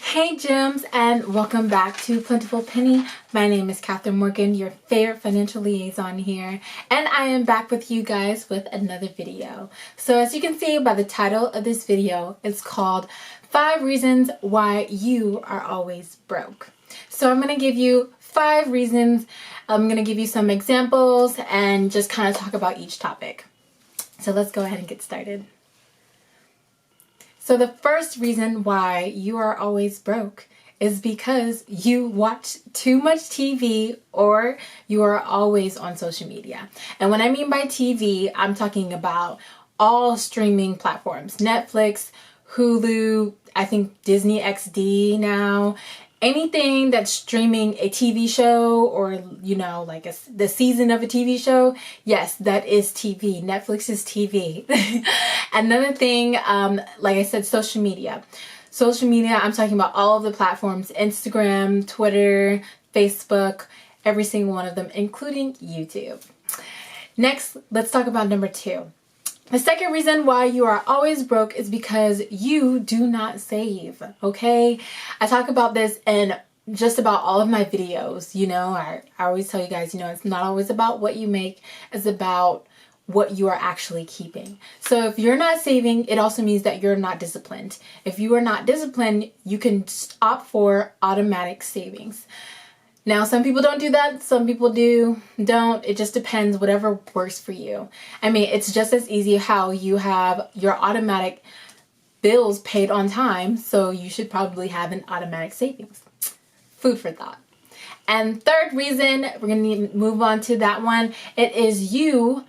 Hey gems, and welcome back to Plentiful Penny. My name is Catherine Morgan, your favorite financial liaison here, and I am back with you guys with another video. So as you can see by the title of this video, it's called 5 Reasons Why You Are Always Broke. So I'm going to give you 5 reasons. I'm going to give you some examples and just kind of talk about each topic. So let's go ahead and get started. So the first reason why you are always broke is because you watch too much TV or you are always on social media. And when I mean by TV, I'm talking about all streaming platforms. Netflix, Hulu, I think Disney XD now. Anything that's streaming a TV show or, like the season of a TV show, yes, that is TV. Netflix is TV. Another thing, like I said, social media. Social media, I'm talking about all of the platforms, Instagram, Twitter, Facebook, every single one of them, including YouTube. Next, let's talk about number 2. The second reason why you are always broke is because you do not save, okay? I talk about this in just about all of my videos, I always tell you guys, it's not always about what you make, it's about what you are actually keeping. So if you're not saving, it also means that you're not disciplined. If you are not disciplined, you can opt for automatic savings. Now, some people don't do that. Some people don't. It just depends, whatever works for you. I mean, it's just as easy how you have your automatic bills paid on time. So you should probably have an automatic savings. Food for thought. And third reason, we're going to move on to that one. It is you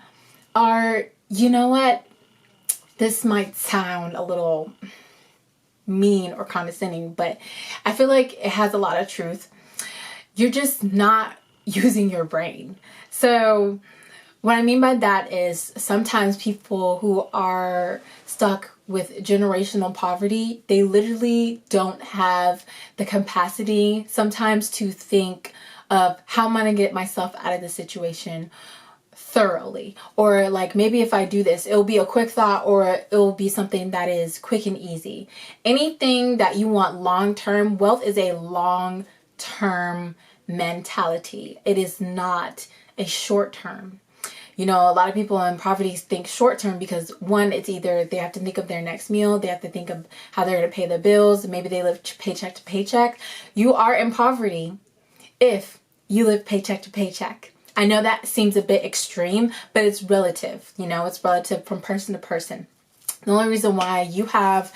are, this might sound a little mean or condescending, but I feel like it has a lot of truth. You're just not using your brain. So what I mean by that is sometimes people who are stuck with generational poverty, they literally don't have the capacity sometimes to think of how am I going to get myself out of this situation thoroughly, or like maybe if I do this, it'll be a quick thought or it'll be something that is quick and easy. Anything that you want long-term, wealth is a long-term mentality. It is not a short-term. A lot of people in poverty think short-term because one, it's either they have to think of their next meal, they have to think of how they're going to pay their bills, maybe they live paycheck to paycheck. You are in poverty if you live paycheck to paycheck. I know that seems a bit extreme, but it's relative. It's relative from person to person. The only reason why you have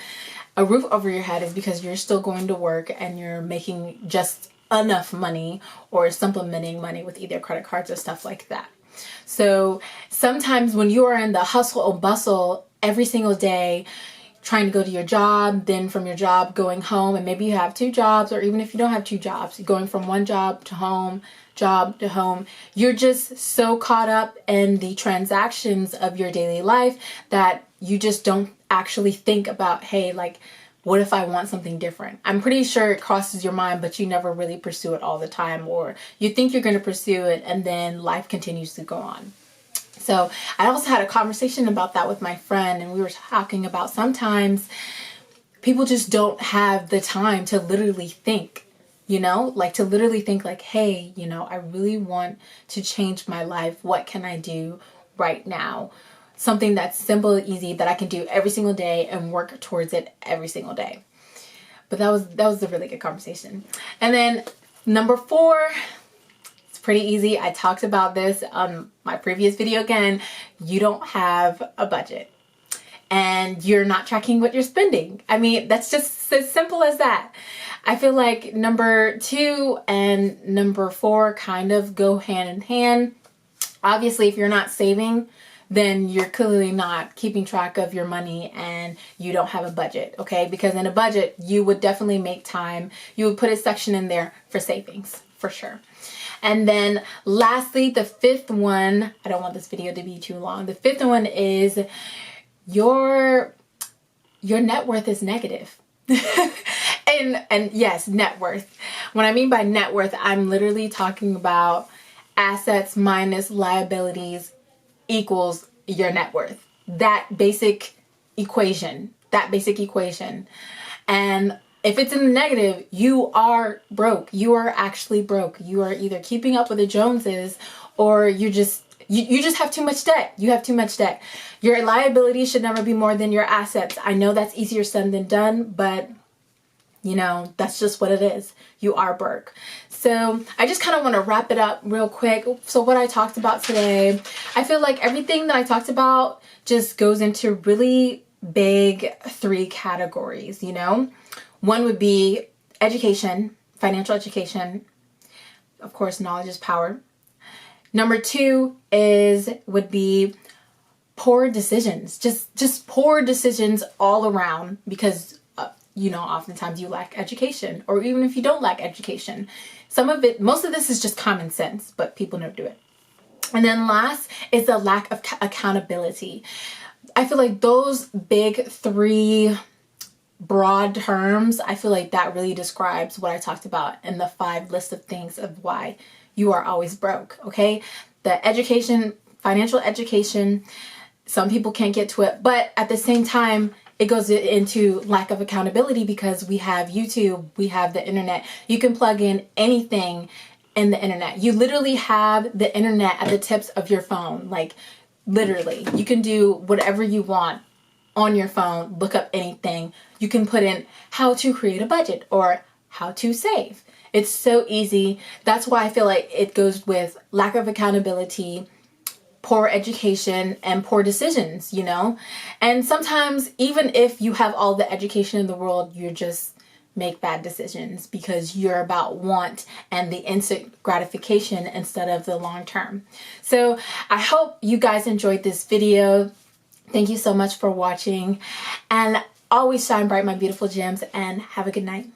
a roof over your head is because you're still going to work and you're making just enough money or supplementing money with either credit cards or stuff like that. So sometimes when you are in the hustle or bustle every single day, trying to go to your job, then from your job going home, and maybe you have 2 jobs, or even if you don't have 2 jobs, going from one job to home, you're just so caught up in the transactions of your daily life that you just don't actually think about, hey, like, what if I want something different? I'm pretty sure it crosses your mind, but you never really pursue it all the time, or you think you're going to pursue it and then life continues to go on. So I also had a conversation about that with my friend, and we were talking about sometimes people just don't have the time to literally think, to literally think like, hey, I really want to change my life. What can I do right now? Something that's simple and easy that I can do every single day and work towards it every single day. But that was a really good conversation. And then number 4, it's pretty easy. I talked about this on my previous video again. You don't have a budget and you're not tracking what you're spending. I mean, that's just as simple as that. I feel like number 2 and number 4 kind of go hand in hand. Obviously, if you're not saving, then you're clearly not keeping track of your money and you don't have a budget, okay? Because in a budget, you would definitely make time. You would put a section in there for savings, for sure. And then lastly, the 5th one, I don't want this video to be too long. The 5th one is your net worth is negative. and yes, net worth. When I mean by net worth, I'm literally talking about assets minus liabilities equals your net worth. That basic equation. And if it's in the negative, you are broke. You are actually broke. You are either keeping up with the Joneses, or you just have too much debt. You have too much debt. Your liability should never be more than your assets. I know that's easier said than done, but you know, that's just what it is. You are broke. So I just kind of want to wrap it up real quick. So what I talked about today, I feel like everything that I talked about just goes into really big 3 categories, you know? One would be education, financial education. Of course, knowledge is power. Number 2 would be poor decisions. Just poor decisions all around, because you know, oftentimes you lack education, or even if you don't lack education, most of this is just common sense, but people never do it. And then last is the lack of accountability. I feel like those big 3 broad terms, I feel like that really describes what I talked about in the 5 list of things of why you are always broke, okay? The education, financial education, some people can't get to it, but at the same time, it goes into lack of accountability, because we have YouTube, we have the internet. You can plug in anything in the internet. You literally have the internet at the tips of your phone. Like, literally, you can do whatever you want on your phone, look up anything. You can put in how to create a budget or how to save. It's so easy. That's why I feel like it goes with lack of accountability, poor education, and poor decisions, you know? And sometimes, even if you have all the education in the world, you just make bad decisions because you're about want and the instant gratification instead of the long term. So I hope you guys enjoyed this video. Thank you so much for watching, and always shine bright, my beautiful gems, and have a good night.